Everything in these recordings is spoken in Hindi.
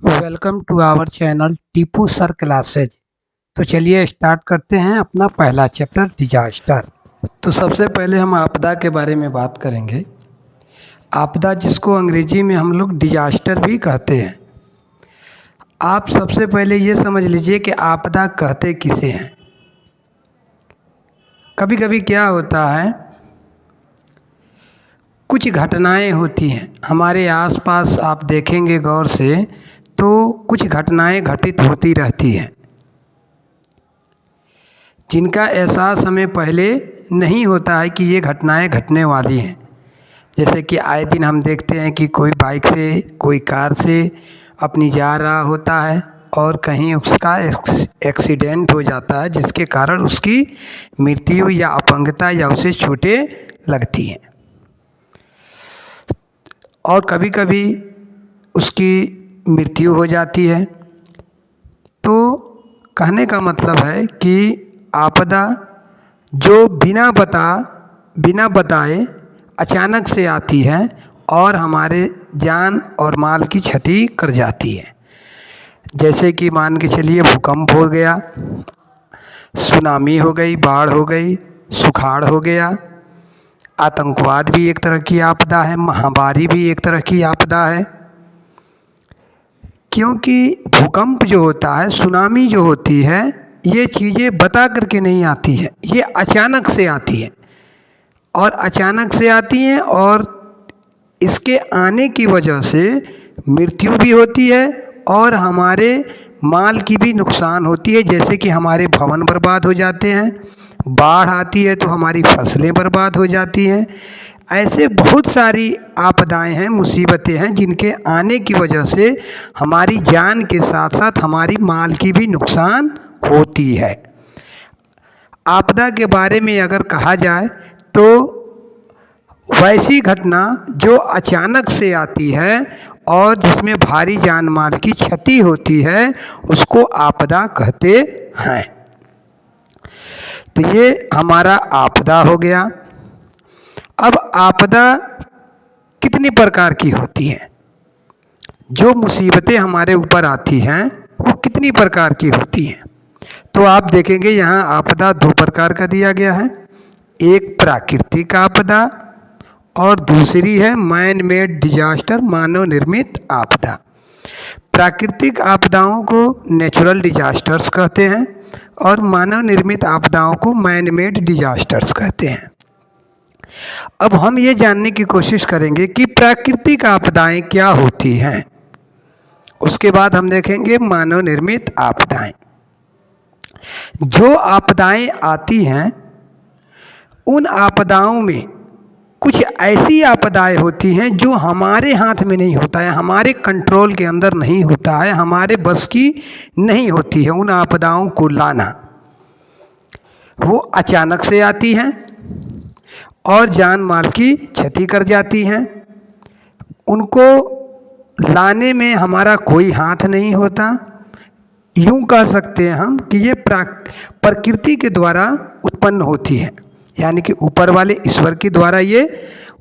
Welcome to our channel Tipu sir classes. तो चलिए स्टार्ट करते हैं अपना पहला चैप्टर डिजास्टर। तो सबसे पहले हम आपदा के बारे में बात करेंगे। आपदा जिसको अंग्रेजी में हम लोग डिजास्टर भी कहते हैं। आप सबसे पहले ये समझ लीजिए कि आपदा कहते किसे हैं। कभी कभी क्या होता है, कुछ घटनाएं होती हैं हमारे आसपास, आप देखेंगे गौर से तो कुछ घटनाएं घटित होती रहती हैं जिनका एहसास हमें पहले नहीं होता है कि ये घटनाएं घटने वाली हैं। जैसे कि आए दिन हम देखते हैं कि कोई बाइक से, कोई कार से अपनी जा रहा होता है और कहीं उसका एक्सीडेंट हो जाता है, जिसके कारण उसकी मृत्यु या अपंगता या उसे चोटें लगती हैं। और कभी कभी उसकी मृत्यु हो जाती है। तो कहने का मतलब है कि आपदा जो बिना बताए अचानक से आती है और हमारे जान और माल की क्षति कर जाती है। जैसे कि मान के चलिए भूकंप हो गया, सुनामी हो गई, बाढ़ हो गई, सुखाड़ हो गया। आतंकवाद भी एक तरह की आपदा है, महामारी भी एक तरह की आपदा है। क्योंकि भूकंप जो होता है, सुनामी जो होती है, ये चीज़ें बता करके नहीं आती है, ये अचानक से आती है। और अचानक से आती हैं और इसके आने की वजह से मृत्यु भी होती है और हमारे माल की भी नुकसान होती है। जैसे कि हमारे भवन बर्बाद हो जाते हैं, बाढ़ आती है तो हमारी फसलें बर्बाद हो जाती हैं। ऐसे बहुत सारी आपदाएं हैं, मुसीबतें हैं, जिनके आने की वजह से हमारी जान के साथ साथ हमारी माल की भी नुकसान होती है। आपदा के बारे में अगर कहा जाए तो वैसी घटना जो अचानक से आती है और जिसमें भारी जान माल की क्षति होती है, उसको आपदा कहते हैं। तो ये हमारा आपदा हो गया। अब आपदा कितनी प्रकार की होती हैं, जो मुसीबतें हमारे ऊपर आती हैं वो कितनी प्रकार की होती हैं। तो आप देखेंगे यहाँ आपदा दो प्रकार का दिया गया है। एक प्राकृतिक आपदा और दूसरी है मैन मेड डिजास्टर, मानव निर्मित आपदा। प्राकृतिक आपदाओं को नेचुरल डिजास्टर्स कहते हैं और मानव निर्मित आपदाओं को मैन मेड डिजास्टर्स कहते हैं। अब हम ये जानने की कोशिश करेंगे कि प्राकृतिक आपदाएं क्या होती हैं, उसके बाद हम देखेंगे मानव निर्मित आपदाएं। जो आपदाएं आती हैं, उन आपदाओं में कुछ ऐसी आपदाएं होती हैं जो हमारे हाथ में नहीं होता है, हमारे कंट्रोल के अंदर नहीं होता है, हमारे बस की नहीं होती है उन आपदाओं को लाना। वो अचानक से आती हैं और जान माल की क्षति कर जाती हैं। उनको लाने में हमारा कोई हाथ नहीं होता। यूँ कह सकते हैं हम कि ये प्रकृति के द्वारा उत्पन्न होती है, यानी कि ऊपर वाले ईश्वर के द्वारा ये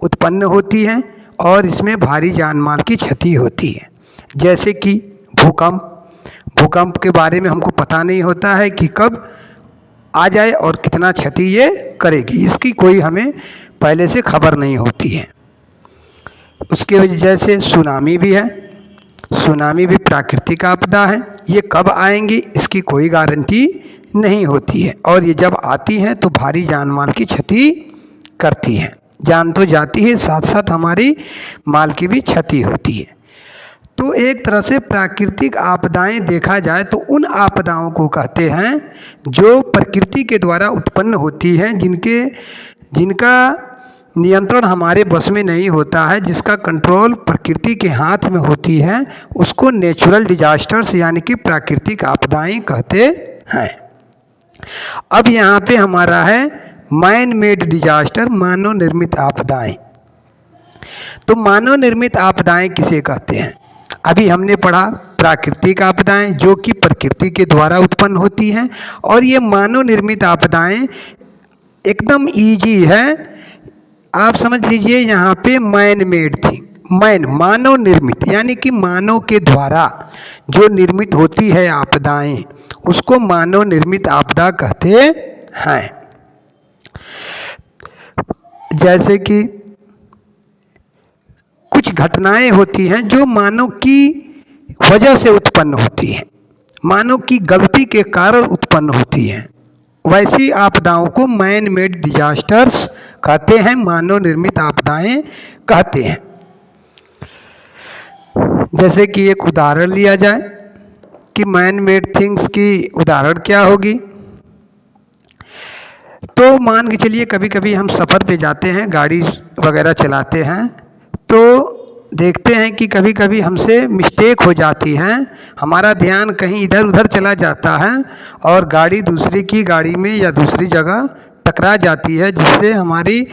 उत्पन्न होती हैं और इसमें भारी जान माल की क्षति होती है। जैसे कि भूकंप के बारे में हमको पता नहीं होता है कि कब आ जाए और कितना क्षति ये करेगी, इसकी कोई हमें पहले से खबर नहीं होती है। उसके वजह से सुनामी भी है, सुनामी भी प्राकृतिक आपदा है। ये कब आएंगी इसकी कोई गारंटी नहीं होती है और ये जब आती हैं तो भारी जान माल की क्षति करती हैं। जान तो जाती है, साथ साथ हमारी माल की भी क्षति होती है। तो एक तरह से प्राकृतिक आपदाएं देखा जाए तो उन आपदाओं को कहते हैं जो प्रकृति के द्वारा उत्पन्न होती हैं, जिनका नियंत्रण हमारे बस में नहीं होता है, जिसका कंट्रोल प्रकृति के हाथ में होती है, उसको नेचुरल डिजास्टर्स यानी कि प्राकृतिक आपदाएं कहते हैं। अब यहाँ पे हमारा है मैन मेड डिजास्टर, मानव निर्मित आपदाएं। तो मानव निर्मित आपदाएं किसे कहते हैं? अभी हमने पढ़ा प्राकृतिक आपदाएं जो कि प्रकृति के द्वारा उत्पन्न होती हैं, और ये मानव निर्मित आपदाएं एकदम ईजी है। आप समझ लीजिए यहाँ पे मैन मेड थी, मानव निर्मित, यानी कि मानव के द्वारा जो निर्मित होती है आपदाएं, उसको मानव निर्मित आपदा कहते हैं। जैसे कि कुछ घटनाएं होती हैं जो मानव की वजह से उत्पन्न होती हैं, मानव की गलती के कारण उत्पन्न होती हैं, वैसी आपदाओं को मैन मेड डिजास्टर्स कहते हैं, मानव निर्मित आपदाएं कहते हैं। जैसे कि एक उदाहरण लिया जाए कि मैन मेड थिंग्स की उदाहरण क्या होगी, तो मान के चलिए कभी कभी हम सफ़र पे जाते हैं, गाड़ी वगैरह चलाते हैं, तो देखते हैं कि कभी कभी हमसे मिस्टेक हो जाती है, हमारा ध्यान कहीं इधर उधर चला जाता है और गाड़ी दूसरे की गाड़ी में या दूसरी जगह टकरा जाती है, जिससे हमारी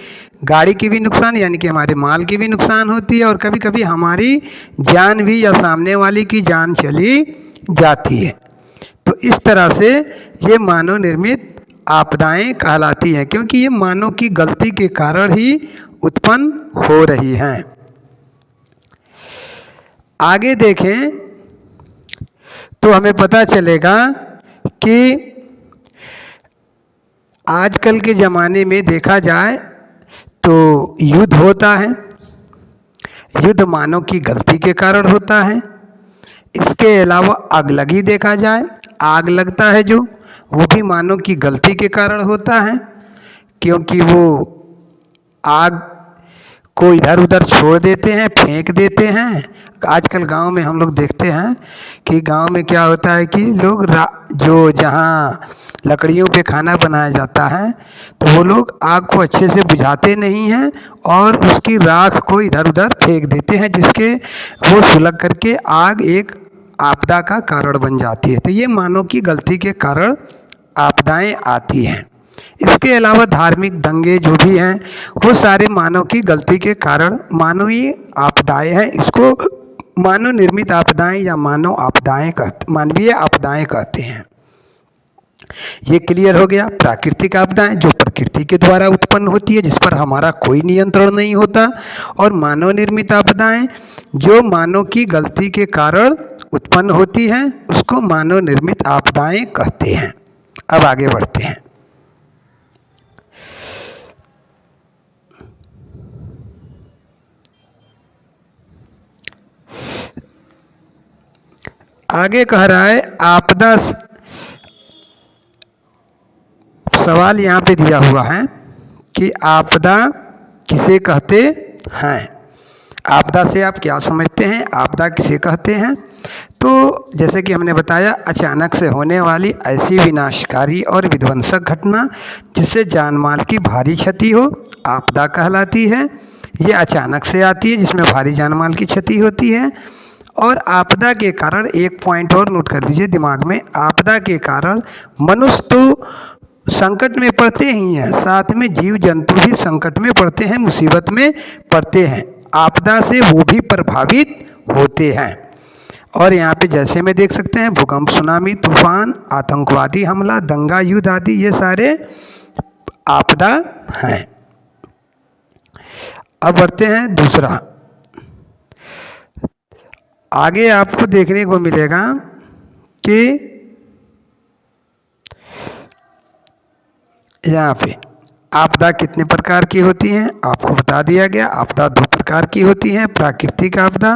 गाड़ी की भी नुकसान यानी कि हमारे माल की भी नुकसान होती है और कभी कभी हमारी जान भी या सामने वाले की जान चली जाती है। तो इस तरह से ये मानव निर्मित आपदाएं कहलाती हैं, क्योंकि ये मानव की गलती के कारण ही उत्पन्न हो रही हैं। आगे देखें तो हमें पता चलेगा कि आजकल के ज़माने में देखा जाए तो युद्ध होता है, युद्ध मानव की गलती के कारण होता है। इसके अलावा अगलगी देखा जाए, आग लगता है जो, वो भी मानव की गलती के कारण होता है, क्योंकि वो आग को इधर उधर छोड़ देते हैं, फेंक देते हैं। आजकल गांव में हम लोग देखते हैं कि गांव में क्या होता है कि लोग जो जहां लकड़ियों पे खाना बनाया जाता है, तो वो लोग आग को अच्छे से बुझाते नहीं हैं और उसकी राख को इधर उधर फेंक देते हैं, जिसके वो सुलग करके आग एक आपदा का कारण बन जाती है। तो ये मानव की गलती के कारण आपदाएं आती हैं। इसके अलावा धार्मिक दंगे जो भी हैं, वो सारे मानव की गलती के कारण मानवीय आपदाएं हैं। इसको मानव निर्मित आपदाएं या मानवीय आपदाएं कहते हैं। ये क्लियर हो गया। प्राकृतिक आपदाएं जो प्रकृति के द्वारा उत्पन्न होती है, जिस पर हमारा कोई नियंत्रण नहीं होता, और मानव निर्मित आपदाएं जो मानव की गलती के कारण उत्पन्न होती हैं, उसको मानव निर्मित आपदाएं कहते हैं। अब आगे बढ़ते हैं। आगे कह रहा है आपदा, सवाल यहाँ पे दिया हुआ है कि आपदा किसे कहते हैं। आपदा से आप क्या समझते हैं, आपदा किसे कहते हैं? तो जैसे कि हमने बताया, अचानक से होने वाली ऐसी विनाशकारी और विध्वंसक घटना जिससे जान माल की भारी क्षति हो, आपदा कहलाती है। ये अचानक से आती है, जिसमें भारी जान माल की क्षति होती है। और आपदा के कारण एक पॉइंट और नोट कर दीजिए दिमाग में, आपदा के कारण मनुष्य तो संकट में पड़ते ही हैं, साथ में जीव जंतु भी संकट में पड़ते हैं, मुसीबत में पड़ते हैं। आपदा से वो भी प्रभावित होते हैं। और यहाँ पे जैसे में देख सकते हैं, भूकंप, सुनामी, तूफान, आतंकवादी हमला, दंगा, युद्ध आदि, ये सारे आपदा हैं। अब बढ़ते हैं दूसरा। आगे आपको देखने को मिलेगा कि यहाँ पे आपदा कितने प्रकार की होती हैं, आपको बता दिया गया। आपदा 2 प्रकार की होती हैं, प्राकृतिक आपदा,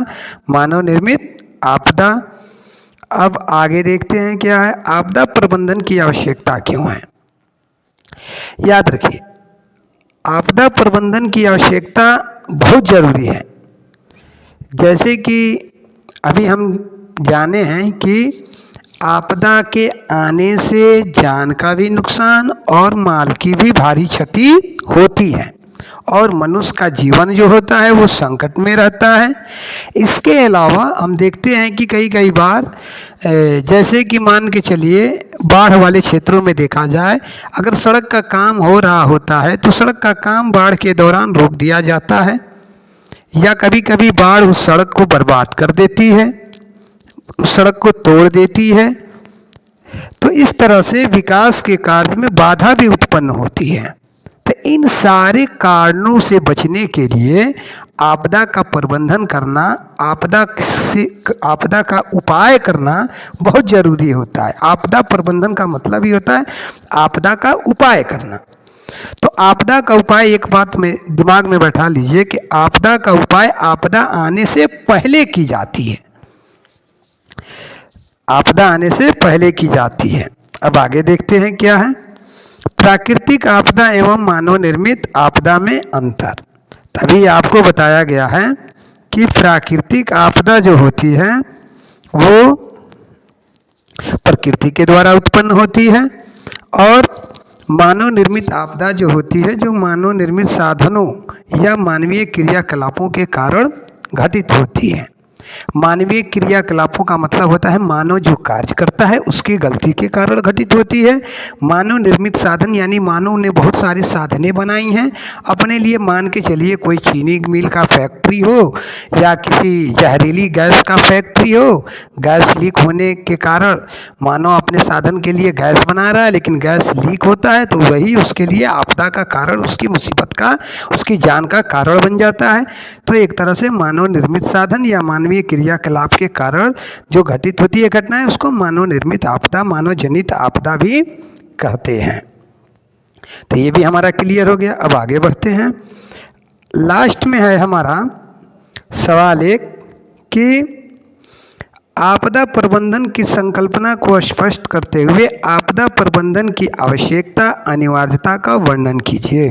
मानव निर्मित आपदा। अब आगे देखते हैं क्या है, आपदा प्रबंधन की आवश्यकता क्यों है। याद रखिए, आपदा प्रबंधन की आवश्यकता बहुत ज़रूरी है। जैसे कि अभी हम जाने हैं कि आपदा के आने से जान का भी नुकसान और माल की भी भारी क्षति होती है, और मनुष्य का जीवन जो होता है वो संकट में रहता है। इसके अलावा हम देखते हैं कि कई बार जैसे कि मान के चलिए बाढ़ वाले क्षेत्रों में देखा जाए, अगर सड़क का काम हो रहा होता है तो सड़क का काम बाढ़ के दौरान रोक दिया जाता है, या कभी कभी बाढ़ उस सड़क को बर्बाद कर देती है, उस सड़क को तोड़ देती है। तो इस तरह से विकास के कार्य में बाधा भी उत्पन्न होती है। तो इन सारे कारणों से बचने के लिए आपदा का प्रबंधन करना, आपदा का उपाय करना बहुत ज़रूरी होता है। आपदा प्रबंधन का मतलब ही होता है आपदा का उपाय करना। तो आपदा का उपाय, एक बात में दिमाग में बैठा लीजिए कि आपदा का उपाय आपदा आने से पहले की जाती है। आपदा आने से पहले की जाती है। अब आगे देखते हैं क्या है। प्राकृतिक आपदा एवं मानव निर्मित आपदा में अंतर। तभी आपको बताया गया है कि प्राकृतिक आपदा जो होती है वो प्रकृति के द्वारा उत्पन्न होती है, और मानव निर्मित आपदा जो होती है जो मानव निर्मित साधनों या मानवीय क्रियाकलापों के कारण घटित होती है। मानवीय क्रियाकलापों का मतलब होता है मानव जो कार्य करता है उसकी गलती के कारण घटित होती है। मानव निर्मित साधन यानी मानव ने बहुत सारी साधनें बनाई हैं अपने लिए। मान के चलिए कोई चीनी मिल का फैक्ट्री हो या किसी जहरीली गैस का फैक्ट्री हो, गैस लीक होने के कारण मानव अपने साधन के लिए गैस बना रहा है, लेकिन गैस लीक होता है तो वही उसके लिए आपदा का कारण, उसकी मुसीबत का, उसकी जान का कारण बन जाता है। तो एक तरह से मानव निर्मित साधन या मानवीय क्रियाकलाप के कारण जो घटित होती है घटना है उसको मानव निर्मित आपदा, मानव जनित आपदा भी कहते हैं। तो ये भी हमारा क्लियर हो गया। अब आगे बढ़ते हैं। लास्ट में है हमारा सवाल एक कि आपदा प्रबंधन की संकल्पना को स्पष्ट करते हुए आपदा प्रबंधन की आवश्यकता, अनिवार्यता का वर्णन कीजिए।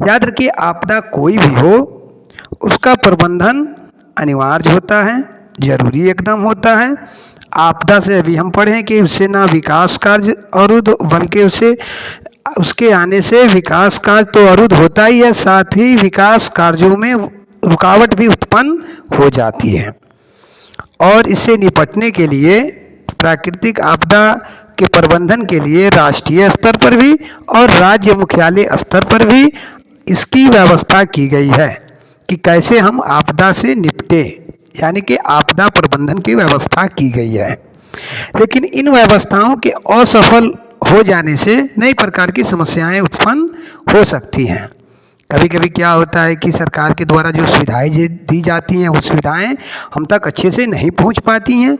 याद रखिए, आपदा कोई भी हो उसका प्रबंधन अनिवार्य होता है, जरूरी एकदम होता है। आपदा से अभी हम पढ़ें कि उससे ना विकास कार्य अवरुद्ध, बल्कि उसके आने से विकास कार्य तो अवरुद्ध होता ही है, साथ ही विकास कार्यों में रुकावट भी उत्पन्न हो जाती है। और इससे निपटने के लिए प्राकृतिक आपदा के प्रबंधन के लिए राष्ट्रीय स्तर पर भी और राज्य मुख्यालय स्तर पर भी इसकी व्यवस्था की गई है कि कैसे हम आपदा से निपटे, यानी कि आपदा प्रबंधन की व्यवस्था की गई है। लेकिन इन व्यवस्थाओं के असफल हो जाने से नई प्रकार की समस्याएं उत्पन्न हो सकती हैं। कभी कभी क्या होता है कि सरकार के द्वारा जो सुविधाएं दी जाती हैं वो सुविधाएं हम तक अच्छे से नहीं पहुंच पाती हैं,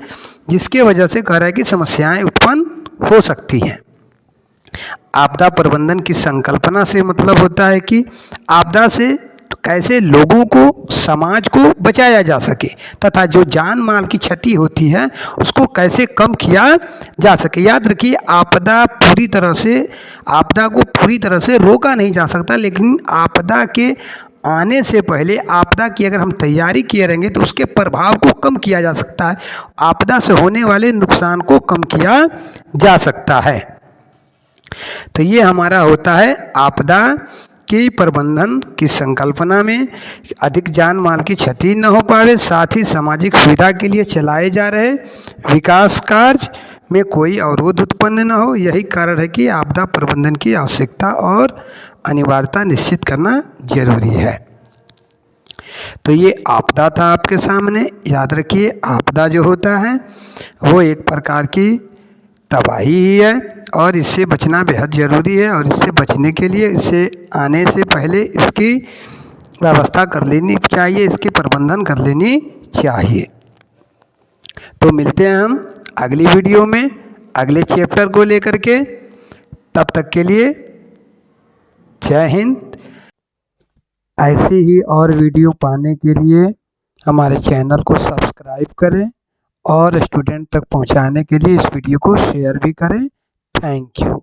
जिसके वजह से कह रहा है कि समस्याएं उत्पन्न हो सकती हैं। आपदा प्रबंधन की संकल्पना से मतलब होता है कि आपदा से कैसे लोगों को, समाज को बचाया जा सके तथा जो जान माल की क्षति होती है उसको कैसे कम किया जा सके। याद रखिए, आपदा को पूरी तरह से रोका नहीं जा सकता, लेकिन आपदा के आने से पहले आपदा की अगर हम तैयारी किए रहेंगे तो उसके प्रभाव को कम किया जा सकता है, आपदा से होने वाले नुकसान को कम किया जा सकता है। तो ये हमारा होता है आपदा के प्रबंधन की संकल्पना में अधिक जान माल की क्षति न हो पावे, साथ ही सामाजिक सुविधा के लिए चलाए जा रहे विकास कार्य में कोई अवरोध उत्पन्न न हो। यही कारण है कि आपदा प्रबंधन की आवश्यकता और अनिवार्यता निश्चित करना जरूरी है। तो ये आपदा था आपके सामने। याद रखिए, आपदा जो होता है वो एक प्रकार की तबाही ही है और इससे बचना बेहद ज़रूरी है, और इससे बचने के लिए इससे आने से पहले इसकी व्यवस्था कर लेनी चाहिए, इसके प्रबंधन कर लेनी चाहिए। तो मिलते हैं हम अगली वीडियो में अगले चैप्टर को लेकर के। तब तक के लिए जय हिंद। ऐसे ही और वीडियो पाने के लिए हमारे चैनल को सब्सक्राइब करें और स्टूडेंट तक पहुंचाने के लिए इस वीडियो को शेयर भी करें। Thank you.